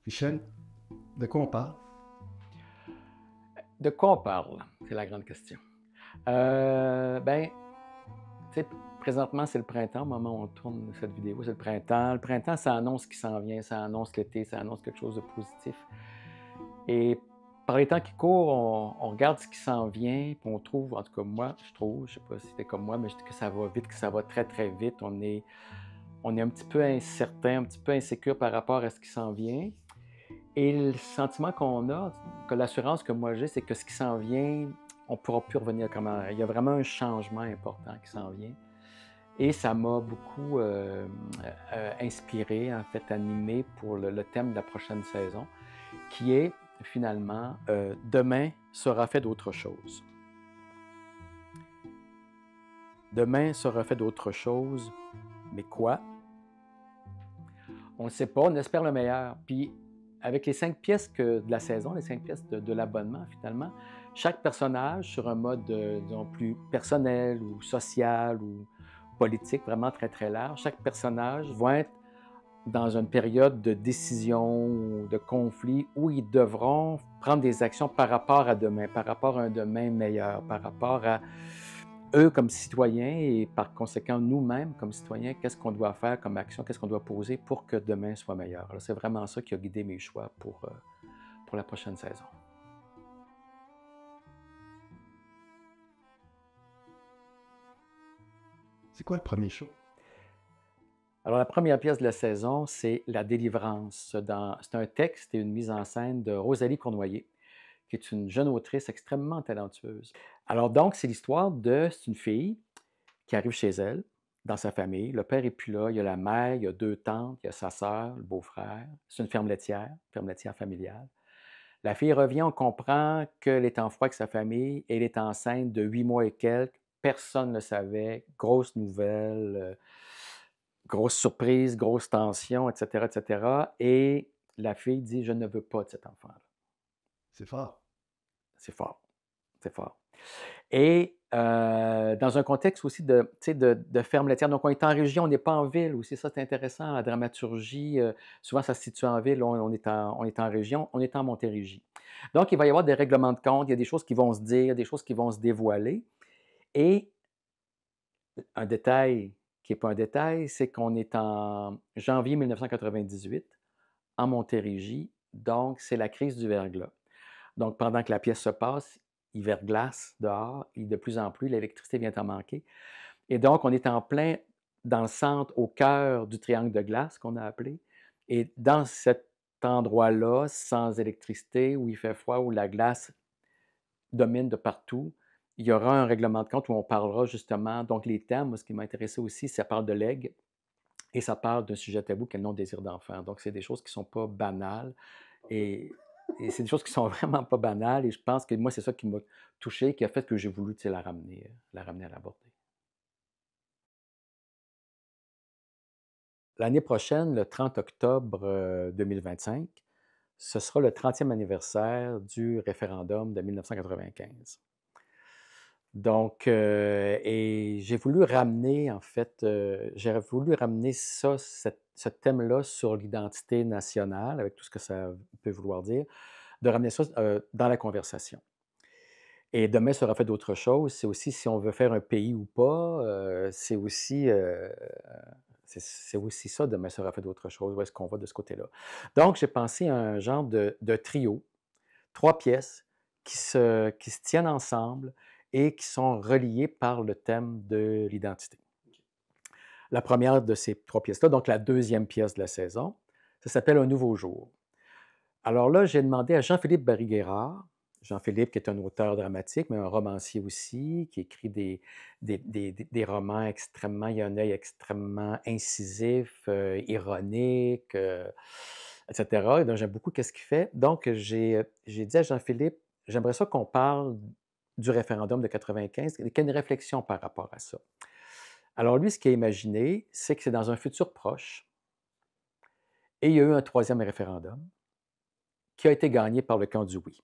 Michel, de quoi on parle? De quoi on parle? C'est la grande question. Ben, tu sais, présentement, c'est le printemps, au moment où on tourne cette vidéo, c'est le printemps. Le printemps, ça annonce ce qui s'en vient, ça annonce l'été, ça annonce quelque chose de positif. Et par les temps qui courent, on regarde ce qui s'en vient, puis on trouve, en tout cas moi, je trouve, je sais pas si c'était comme moi, mais je dis que ça va vite, que ça va très, très vite. On est un petit peu incertain, un petit peu insécure par rapport à ce qui s'en vient. Et le sentiment qu'on a, que l'assurance que moi j'ai, c'est que ce qui s'en vient, on ne pourra plus revenir comme avant. Il y a vraiment un changement important qui s'en vient. Et ça m'a beaucoup inspiré, en fait, animé pour le thème de la prochaine saison, qui est finalement Demain sera fait d'autre chose. Demain sera fait d'autre chose, mais quoi? On ne sait pas, on espère le meilleur. Puis avec les 5 pièces de la saison, les 5 pièces de l'abonnement, finalement, chaque personnage sur un mode, disons, plus personnel ou social ou politique, vraiment très, très large, chaque personnage va être dans une période de décision ou de conflit où ils devront prendre des actions par rapport à demain, par rapport à un demain meilleur, par rapport à eux comme citoyens et par conséquent nous-mêmes comme citoyens, qu'est-ce qu'on doit faire comme action, qu'est-ce qu'on doit poser pour que demain soit meilleur. Alors, c'est vraiment ça qui a guidé mes choix pour la prochaine saison. C'est quoi le premier show? Alors, la première pièce de la saison, c'est La délivrance. C'est un texte et une mise en scène de Rosalie Cournoyer, qui est une jeune autrice extrêmement talentueuse. Alors donc, c'est une fille qui arrive chez elle, dans sa famille. Le père n'est plus là, il y a la mère, il y a 2 tantes, il y a sa sœur, le beau-frère. C'est une ferme laitière familiale. La fille revient, on comprend qu'elle est en froid avec sa famille, elle est enceinte de 8 mois et quelques, personne ne le savait, grosse nouvelle, grosse surprise, grosse tension, etc., etc. Et la fille dit, je ne veux pas de cet enfant-là. C'est fort. C'est fort, c'est fort. Et dans un contexte aussi de ferme laitière. Donc, on est en région, on n'est pas en ville aussi. Ça, c'est intéressant. La dramaturgie, souvent, ça se situe en ville. On est en région, on est en Montérégie. Donc, il va y avoir des règlements de compte, il y a des choses qui vont se dire, des choses qui vont se dévoiler. Et un détail qui n'est pas un détail, c'est qu'on est en janvier 1998, en Montérégie. Donc, c'est la crise du verglas. Donc, pendant que la pièce se passe, il verglace dehors, et de plus en plus, l'électricité vient à manquer. Et donc, on est en plein dans le centre, au cœur du triangle de glace qu'on a appelé. Et dans cet endroit-là, sans électricité, où il fait froid, où la glace domine de partout, il y aura un règlement de compte où on parlera justement, donc les thèmes, moi, ce qui m'a intéressé aussi, ça parle de l'aigle et ça parle d'un sujet tabou qui est le non-désir d'enfant. Donc, c'est des choses qui ne sont pas banales. Et, et c'est des choses qui sont vraiment pas banales. Et je pense que moi, c'est ça qui m'a touché, qui a fait que j'ai voulu la ramener à la bordée. L'année prochaine, le 30 octobre 2025, ce sera le 30e anniversaire du référendum de 1995. Donc, et j'ai voulu ramener, en fait, j'ai voulu ramener ça, ce thème-là sur l'identité nationale, avec tout ce que ça peut vouloir dire, de ramener ça dans la conversation. Et demain sera fait d'autres choses. C'est aussi si on veut faire un pays ou pas, c'est aussi ça, demain sera fait d'autres choses. Où est-ce qu'on va de ce côté-là? Donc, j'ai pensé à un genre de trio, 3 pièces qui se tiennent ensemble et qui sont reliées par le thème de l'identité. La première de ces 3 pièces-là, donc la deuxième pièce de la saison, ça s'appelle Un nouveau jour. Alors là, j'ai demandé à Jean-Philippe Barry-Guérard, Jean-Philippe qui est un auteur dramatique, mais un romancier aussi, qui écrit des romans extrêmement, il a un œil extrêmement incisif, ironique, etc. Et donc, j'aime beaucoup ce qu'il fait. Donc, j'ai dit à Jean-Philippe, j'aimerais ça qu'on parle du référendum de 95, qu'il y ait une réflexion par rapport à ça. Alors lui, ce qu'il a imaginé, c'est que c'est dans un futur proche, et il y a eu un troisième référendum qui a été gagné par le camp du oui.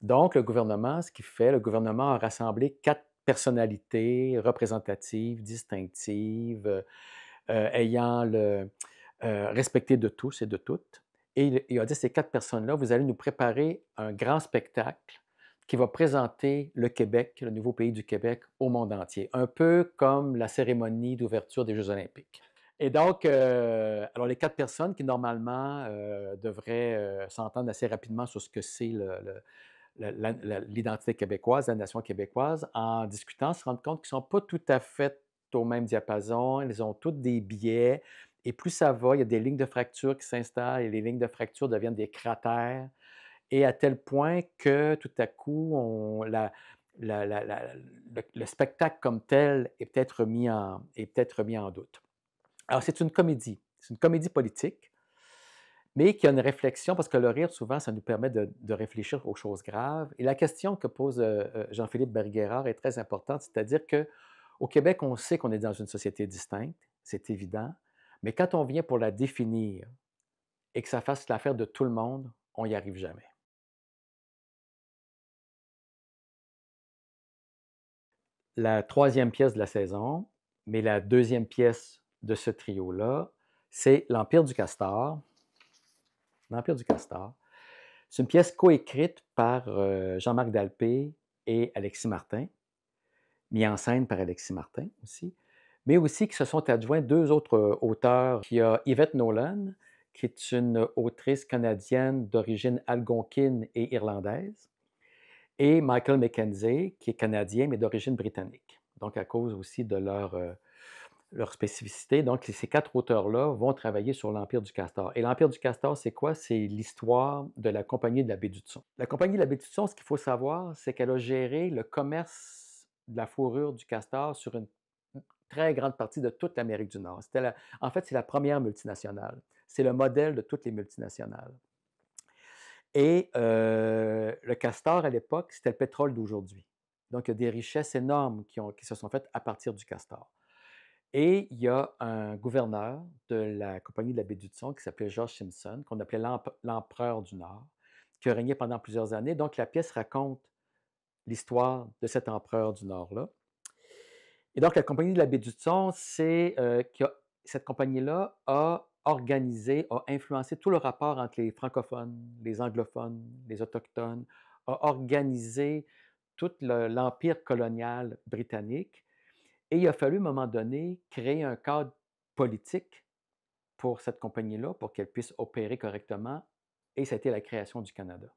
Donc, le gouvernement, ce qu'il fait, le gouvernement a rassemblé 4 personnalités représentatives, distinctives, ayant le respecté de tous et de toutes. Et il a dit, ces 4 personnes-là, vous allez nous préparer un grand spectacle qui va présenter le Québec, le nouveau pays du Québec, au monde entier, un peu comme la cérémonie d'ouverture des Jeux olympiques. Et donc, alors les 4 personnes qui normalement devraient s'entendre assez rapidement sur ce que c'est l'identité québécoise, la nation québécoise, en discutant, se rendent compte qu'ils ne sont pas tout à fait au même diapason, ils ont toutes des biais, et plus ça va, il y a des lignes de fracture qui s'installent, et les lignes de fracture deviennent des cratères, et à tel point que tout à coup, le spectacle comme tel est peut-être remis en doute. Alors, c'est une comédie politique, mais qui a une réflexion, parce que le rire, souvent, ça nous permet de réfléchir aux choses graves. Et la question que pose Jean-Philippe Berguérard est très importante, c'est-à-dire qu'au Québec, on sait qu'on est dans une société distincte, c'est évident, mais quand on vient pour la définir et que ça fasse l'affaire de tout le monde, on n'y arrive jamais. La troisième pièce de la saison, mais la deuxième pièce de ce trio-là, c'est L'Empire du Castor. L'Empire du Castor. C'est une pièce coécrite par Jean-Marc Dalpé et Alexis Martin, mis en scène par Alexis Martin aussi, mais aussi qui se sont adjoints 2 autres auteurs. Il y a Yvette Nolan, qui est une autrice canadienne d'origine algonquine et irlandaise, et Michael Mackenzie, qui est canadien, mais d'origine britannique. Donc, à cause aussi de leur spécificité. Donc, ces 4 auteurs-là vont travailler sur l'Empire du Castor. Et l'Empire du Castor, c'est quoi? C'est l'histoire de la Compagnie de la baie du Thon. La Compagnie de la baie du Thon, ce qu'il faut savoir, c'est qu'elle a géré le commerce de la fourrure du castor sur une très grande partie de toute l'Amérique du Nord. En fait, c'est la première multinationale. C'est le modèle de toutes les multinationales. Et le castor, à l'époque, c'était le pétrole d'aujourd'hui. Donc, il y a des richesses énormes qui se sont faites à partir du castor. Et il y a un gouverneur de la Compagnie de la baie du Thon qui s'appelait George Simpson, qu'on appelait l'empereur du Nord, qui a régné pendant plusieurs années. Donc, la pièce raconte l'histoire de cet empereur du Nord-là. Et donc, la Compagnie de la baie du Thon, cette compagnie-là a organisé, a influencé tout le rapport entre les francophones, les anglophones, les autochtones, a organisé tout l'empire colonial britannique. Et il a fallu, à un moment donné, créer un cadre politique pour cette compagnie-là, pour qu'elle puisse opérer correctement, et ça a été la création du Canada.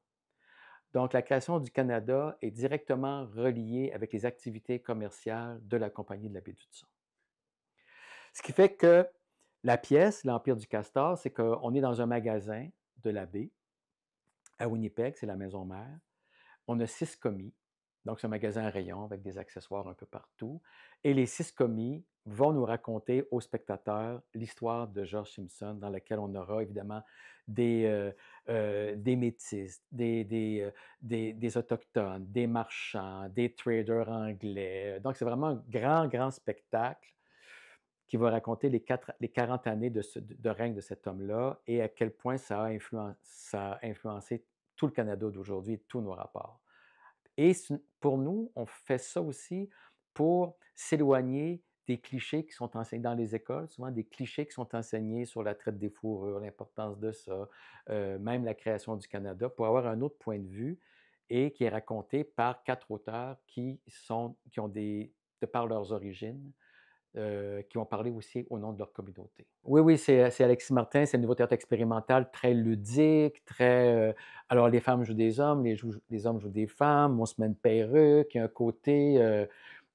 Donc, la création du Canada est directement reliée avec les activités commerciales de la Compagnie de la baie du Thon. Ce qui fait que la pièce, l'Empire du Castor, c'est qu'on est dans un magasin de la baie à Winnipeg, c'est la maison mère. On a 6 commis, donc c'est un magasin à rayon avec des accessoires un peu partout. Et les 6 commis vont nous raconter aux spectateurs l'histoire de George Simpson, dans laquelle on aura évidemment des métis, des autochtones, des marchands, des traders anglais. Donc c'est vraiment un grand, grand spectacle qui va raconter les 40 années de règne de cet homme-là et à quel point ça a influencé tout le Canada d'aujourd'hui, tous nos rapports. Et pour nous, on fait ça aussi pour s'éloigner des clichés qui sont enseignés dans les écoles, souvent des clichés qui sont enseignés sur la traite des fourrures, l'importance de ça, même la création du Canada, pour avoir un autre point de vue et qui est raconté par 4 auteurs qui ont de par leurs origines, qui ont parlé aussi au nom de leur communauté. Oui, oui, c'est Alexis Martin, c'est le nouveau théâtre expérimental, très ludique, très... alors, les femmes jouent des hommes, les hommes jouent des femmes, on se met une perruque, il y a un côté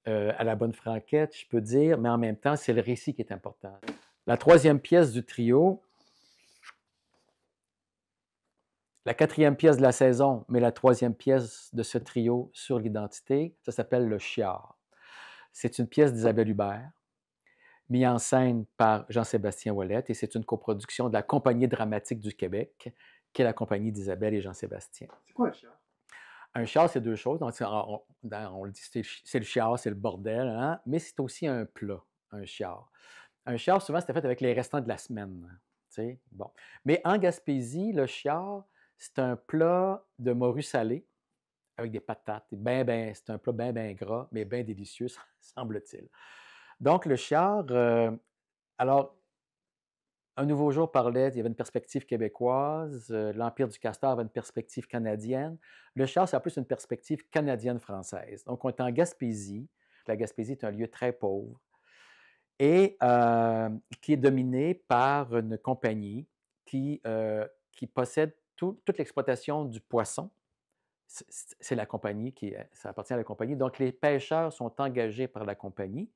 à la bonne franquette, je peux dire, mais en même temps, c'est le récit qui est important. La troisième pièce du trio, la quatrième pièce de la saison, mais la troisième pièce de ce trio sur l'identité, ça s'appelle Le Chiard. C'est une pièce d'Isabelle Hubert, mis en scène par Jean-Sébastien Ouellette, et c'est une coproduction de la Compagnie dramatique du Québec, qui est la compagnie d'Isabelle et Jean-Sébastien. C'est quoi un chiard? Un chiard, c'est 2 choses. Donc, on le dit, c'est le chiard, c'est le bordel, hein? Mais c'est aussi un plat, un chiard. Un chiard, souvent, c'était fait avec les restants de la semaine. Tu sais? Bon. Mais en Gaspésie, le chiard, c'est un plat de morue salée avec des patates. C'est un plat bien gras, mais bien délicieux, semble-t-il. Donc, le chiard, alors, Un nouveau jour parlait, il y avait une perspective québécoise, l'Empire du Castor avait une perspective canadienne. Le Chiard, c'est en plus une perspective canadienne-française. Donc, on est en Gaspésie. La Gaspésie est un lieu très pauvre et qui est dominé par une compagnie qui possède toute l'exploitation du poisson. C'est la compagnie ça appartient à la compagnie. Donc, les pêcheurs sont engagés par la compagnie.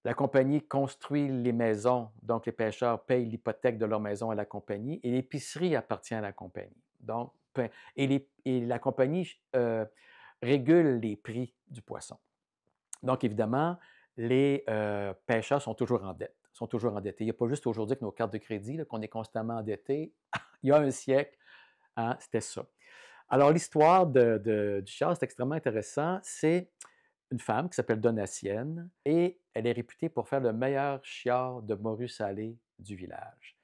La compagnie construit les maisons, donc les pêcheurs payent l'hypothèque de leur maison à la compagnie et l'épicerie appartient à la compagnie. Donc, et la compagnie régule les prix du poisson. Donc, évidemment, les pêcheurs sont toujours en dette, sont toujours endettés. Il n'y a pas juste aujourd'hui que nos cartes de crédit, qu'on est constamment endettés. Il y a un siècle, hein, c'était ça. Alors, l'histoire du char, c'est extrêmement intéressant. C'est une femme qui s'appelle Donatienne et elle est réputée pour faire le meilleur chiard de morue salée du village.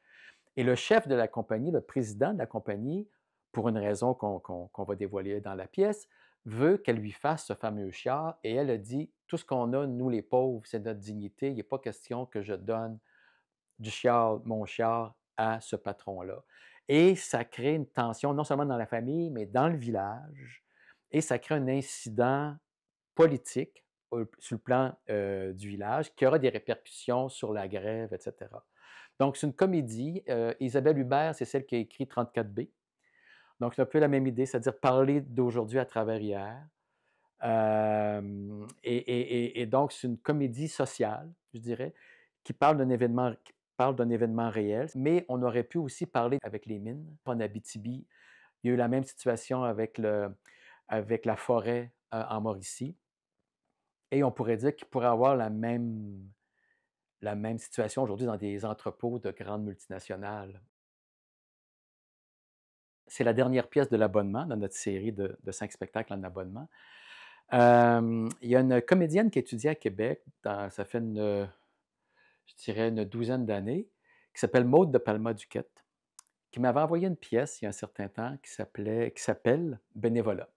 Et le chef de la compagnie, le président de la compagnie, pour une raison qu'on va dévoiler dans la pièce, veut qu'elle lui fasse ce fameux chiard et elle a dit, tout ce qu'on a, nous les pauvres, c'est notre dignité, il n'est pas question que je donne du chiard, mon chiard, à ce patron-là. Et ça crée une tension, non seulement dans la famille, mais dans le village, et ça crée un incident politique sur le plan du village qui aura des répercussions sur la grève, etc. Donc, c'est une comédie. Isabelle Hubert, c'est celle qui a écrit 34B. Donc, c'est un peu la même idée, c'est-à-dire parler d'aujourd'hui à travers hier. Et donc, c'est une comédie sociale, je dirais, qui parle d'un événement réel, mais on aurait pu aussi parler avec les mines. En Abitibi, il y a eu la même situation avec la forêt en Mauricie. Et on pourrait dire qu'il pourrait avoir la même situation aujourd'hui dans des entrepôts de grandes multinationales. C'est la dernière pièce de l'abonnement dans notre série de 5 spectacles en abonnement. Il y a une comédienne qui étudie à Québec, ça fait je dirais une douzaine d'années, qui s'appelle Maude de Palma-Duquette, qui m'avait envoyé une pièce il y a un certain temps qui s'appelle Bénévolat.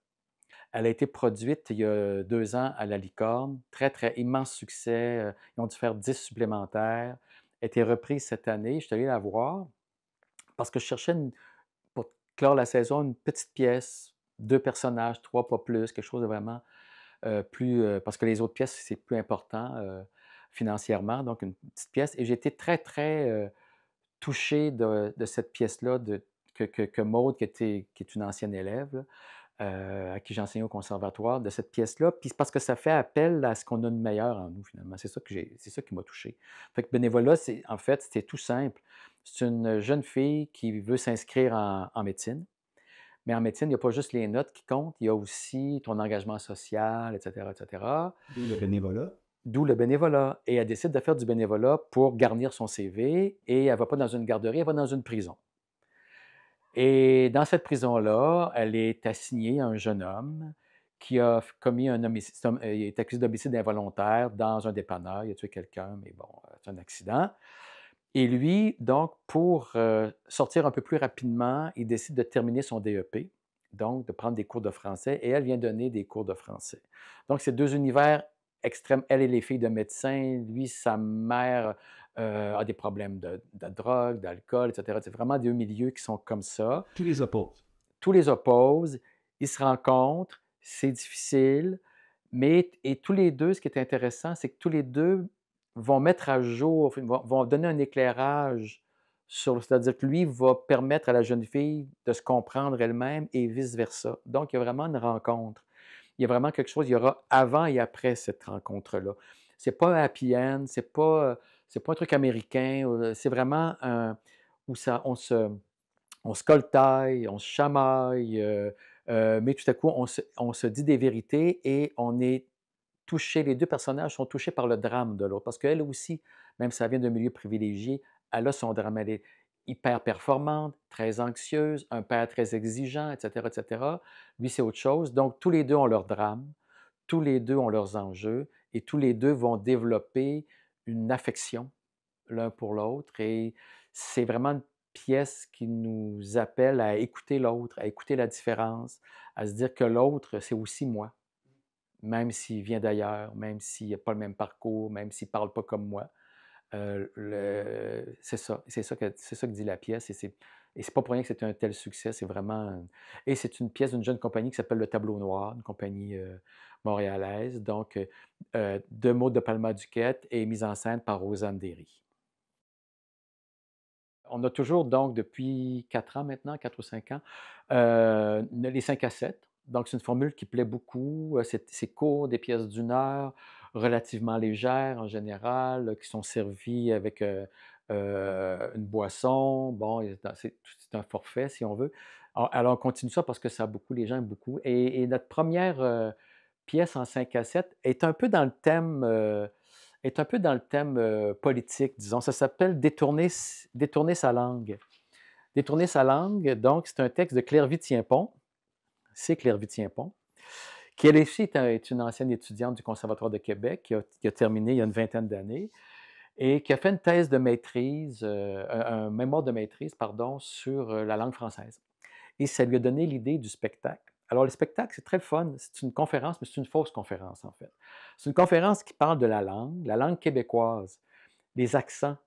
Elle a été produite il y a 2 ans à La Licorne. Très, très immense succès. Ils ont dû faire 10 supplémentaires. Elle a été reprise cette année. Je suis allé la voir parce que je cherchais, pour clore la saison, une petite pièce, 2 personnages, 3 pas plus, quelque chose de vraiment plus... parce que les autres pièces, c'est plus important financièrement, donc une petite pièce. Et j'ai été très, très touché de cette pièce-là que Maude, qui est une ancienne élève, là, à qui j'enseignais au conservatoire, de cette pièce-là. Puis c'est parce que ça fait appel à ce qu'on a de meilleur en nous, finalement. C'est ça qui m'a touché. Fait que bénévolat, en fait, c'était tout simple. C'est une jeune fille qui veut s'inscrire en médecine. Mais en médecine, il n'y a pas juste les notes qui comptent, il y a aussi ton engagement social, etc., etc. D'où le bénévolat. D'où le bénévolat. Et elle décide de faire du bénévolat pour garnir son CV et elle ne va pas dans une garderie, elle va dans une prison. Et dans cette prison-là, elle est assignée à un jeune homme qui a commis un homicide. Il est accusé d'homicide involontaire dans un dépanneur. Il a tué quelqu'un, mais bon, c'est un accident. Et lui, donc, pour sortir un peu plus rapidement, il décide de terminer son DEP, donc de prendre des cours de français, et elle vient donner des cours de français. Donc, c'est 2 univers extrêmes. Elle et les filles de médecins, lui, sa mère a des problèmes de drogue, d'alcool, etc. C'est vraiment 2 milieux qui sont comme ça. Tous les opposent. Tous les opposent, ils se rencontrent, c'est difficile, et tous les deux, ce qui est intéressant, c'est que tous les deux vont mettre à jour, vont donner un éclairage c'est-à-dire que lui va permettre à la jeune fille de se comprendre elle-même et vice-versa. Donc, il y a vraiment une rencontre. Il y a vraiment quelque chose, il y aura avant et après cette rencontre-là. C'est pas un happy end, c'est pas un truc américain, c'est vraiment où on se coltaille, on se chamaille, mais tout à coup, on se dit des vérités et on est touché. Les 2 personnages sont touchés par le drame de l'autre. Parce qu'elle aussi, même si elle vient d'un milieu privilégié, elle a son drame. Elle est hyper performante, très anxieuse, un père très exigeant, etc., etc. Lui, c'est autre chose. Donc, tous les 2 ont leur drame, tous les 2 ont leurs enjeux et tous les 2 vont développer une affection l'un pour l'autre. Et c'est vraiment une pièce qui nous appelle à écouter l'autre, à écouter la différence, à se dire que l'autre, c'est aussi moi, même s'il vient d'ailleurs, même s'il n'a pas le même parcours, même s'il ne parle pas comme moi. C'est ça que dit la pièce, et c'est pas pour rien que c'est un tel succès, c'est vraiment, et c'est une pièce d'une jeune compagnie qui s'appelle Le Tableau Noir, une compagnie montréalaise, donc de Maud de Palma-Duquette et mise en scène par Rosanne Derry. On a toujours, donc, depuis 4 ans maintenant, 4 ou 5 ans, les 5 à 7. Donc, c'est une formule qui plaît beaucoup. C'est court, des pièces d'une heure, relativement légères en général, qui sont servies avec une boisson. Bon, c'est un forfait, si on veut. Alors, on continue ça parce que ça a beaucoup, les gens aiment beaucoup. Et notre première pièce en 5 à 7 est un peu dans le thème politique, disons. Ça s'appelle Détourner sa langue. Détourner sa langue, donc, c'est un texte de Claire Vitien-Pont. C'est Claire Vitien-Pont, qui elle aussi est une ancienne étudiante du Conservatoire de Québec, qui a terminé il y a une vingtaine d'années, et qui a fait une thèse de maîtrise, un mémoire de maîtrise, pardon, sur la langue française. Et ça lui a donné l'idée du spectacle. Alors, le spectacle, c'est très fun. C'est une conférence, mais c'est une fausse conférence, en fait. C'est une conférence qui parle de la langue québécoise, les accents.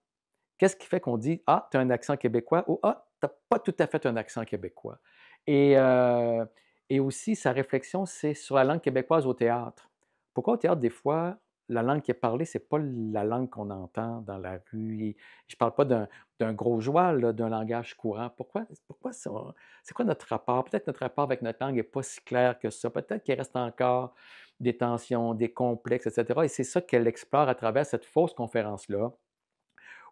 Qu'est-ce qui fait qu'on dit ah, tu as un accent québécois ou ah, tu n'as pas tout à fait un accent québécois? Et, euh, et aussi, sa réflexion, c'est sur la langue québécoise au théâtre. Pourquoi au théâtre, des fois, la langue qui est parlée, c'est pas la langue qu'on entend dans la rue? Et je parle pas d'un gros joie, là, d'un langage courant. Pourquoi c'est quoi notre rapport? Peut-être notre rapport avec notre langue n'est pas si clair que ça. Peut-être qu'il reste encore des tensions, des complexes, etc. Et c'est ça qu'elle explore à travers cette fausse conférence-là,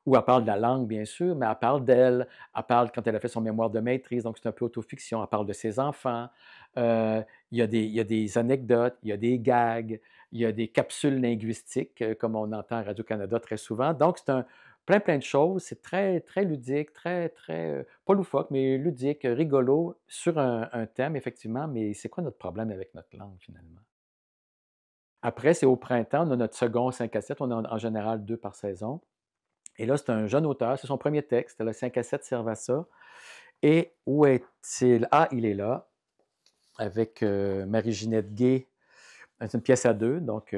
où elle parle de la langue, bien sûr, mais elle parle d'elle, elle parle quand elle a fait son mémoire de maîtrise, donc c'est un peu autofiction, elle parle de ses enfants, euh, il y a des anecdotes, il y a des gags, il y a des capsules linguistiques, comme on entend à Radio-Canada très souvent. Donc, c'est plein de choses, c'est très, très ludique, pas loufoque, mais ludique, rigolo, sur un thème, effectivement, mais c'est quoi notre problème avec notre langue, finalement? Après, c'est au printemps, on a notre second 5 à 7, on a en général 2 par saison. Et là, c'est un jeune auteur, c'est son premier texte, le 5 à 7 servent à ça. Et où est-il? Ah, il est là, avec Marie-Ginette Gay. C'est une pièce à deux. Donc,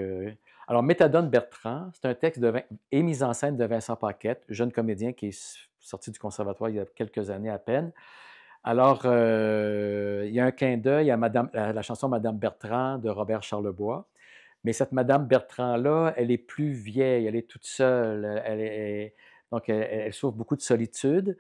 alors, Méthadone Bertrand, c'est un texte et mise en scène de Vincent Paquette, jeune comédien qui est sorti du conservatoire il y a quelques années à peine. Alors, il y a un clin d'œil à la chanson Madame Bertrand de Robert Charlebois. Mais cette Madame Bertrand-là, elle est plus vieille, elle est toute seule, donc elle souffre beaucoup de solitude.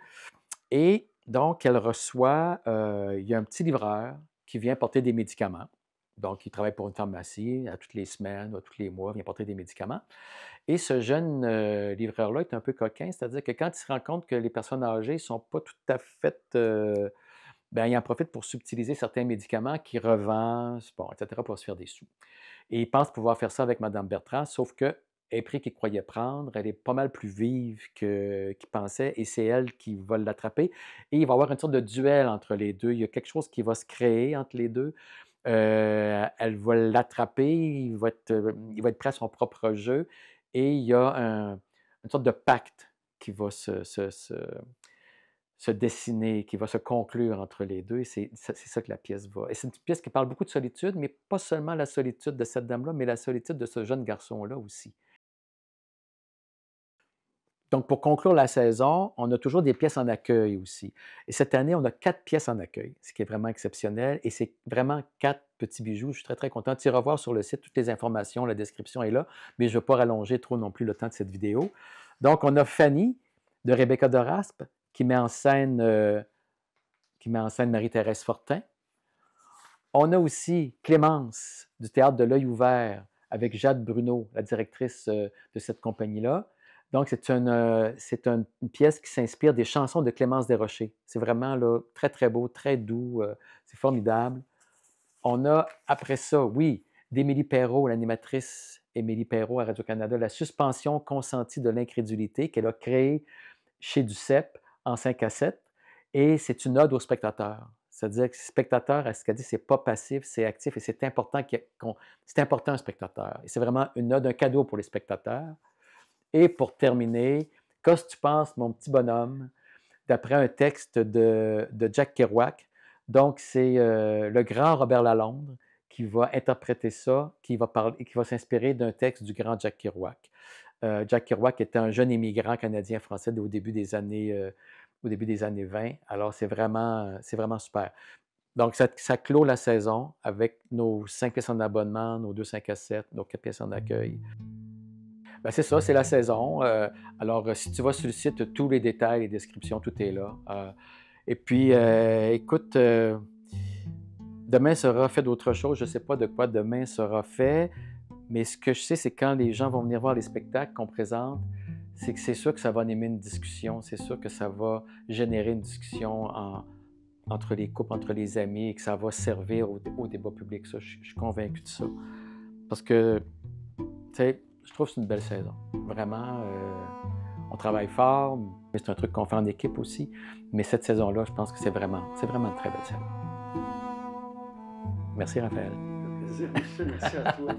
Et donc, elle reçoit, il y a un petit livreur qui vient porter des médicaments. Donc, il travaille pour une pharmacie à toutes les semaines, à tous les mois, il vient porter des médicaments. Et ce jeune livreur-là est un peu coquin, c'est-à-dire que quand il se rend compte que les personnes âgées ne sont pas tout à fait... ben, il en profite pour subtiliser certains médicaments qu'il revend, bon, etc., pour se faire des sous. Et il pense pouvoir faire ça avec Mme Bertrand, sauf que les prix qu'il croyait prendre, elle est pas mal plus vive qu'il pensait, et c'est elle qui va l'attraper. Et il va y avoir une sorte de duel entre les deux. Il y a quelque chose qui va se créer entre les deux. Elle va l'attraper, il va être prêt à son propre jeu, et il y a une sorte de pacte qui va se dessiner, qui va se conclure entre les deux. Et c'est ça que la pièce va. Et c'est une pièce qui parle beaucoup de solitude, mais pas seulement la solitude de cette dame-là, mais la solitude de ce jeune garçon-là aussi. Donc, pour conclure la saison, on a toujours des pièces en accueil aussi. Et cette année, on a 4 pièces en accueil, ce qui est vraiment exceptionnel. Et c'est vraiment 4 petits bijoux. Je suis très, très content. Tu iras voir sur le site, toutes les informations, la description est là, mais je ne vais pas rallonger trop non plus le temps de cette vidéo. Donc, on a Fanny de Rebecca de Raspe qui met en scène Marie-Thérèse Fortin. On a aussi Clémence du Théâtre de l'Œil ouvert avec Jade Bruno, la directrice de cette compagnie-là. Donc, c'est une pièce qui s'inspire des chansons de Clémence Desrochers. C'est vraiment là, très, très beau, très doux, c'est formidable. On a, après ça, oui, d'Émilie Perrault, l'animatrice Émilie Perrault à Radio-Canada, La suspension consentie de l'incrédulité qu'elle a créée chez Duceppe en 5 à 7. Et c'est une ode aux spectateurs. C'est-à-dire que spectateur, ce qu'elle dit, c'est pas passif, c'est actif, et c'est important, c'est important un spectateur. Et c'est vraiment une ode, un cadeau pour les spectateurs. Et pour terminer, qu'est-ce que tu penses, mon petit bonhomme, d'après un texte de Jack Kerouac. Donc, c'est le grand Robert Lalonde qui va interpréter ça, qui va s'inspirer d'un texte du grand Jack Kerouac. Jack Kerouac était un jeune immigrant canadien-français au début des années 20. Alors, c'est vraiment super. Donc, ça clôt la saison avec nos 5 pièces en abonnement, nos 2 5 à 7, nos 4 pièces en accueil. Ben, c'est ça, c'est la saison. Alors, si tu vas sur le site, tous les détails, les descriptions, tout est là. Et puis, écoute, demain sera fait d'autre chose. Je ne sais pas de quoi demain sera fait, mais ce que je sais, c'est quand les gens vont venir voir les spectacles qu'on présente, c'est que c'est sûr que ça va animer une discussion, c'est sûr que ça va générer une discussion entre les couples, entre les amis, et que ça va servir au débat public. Ça, je suis convaincu de ça. Parce que, tu sais, je trouve que c'est une belle saison. Vraiment, on travaille fort, mais c'est un truc qu'on fait en équipe aussi. Mais cette saison-là, je pense que c'est vraiment une très belle saison. Merci, Raphaël. Plaisir, Michel, merci à toi.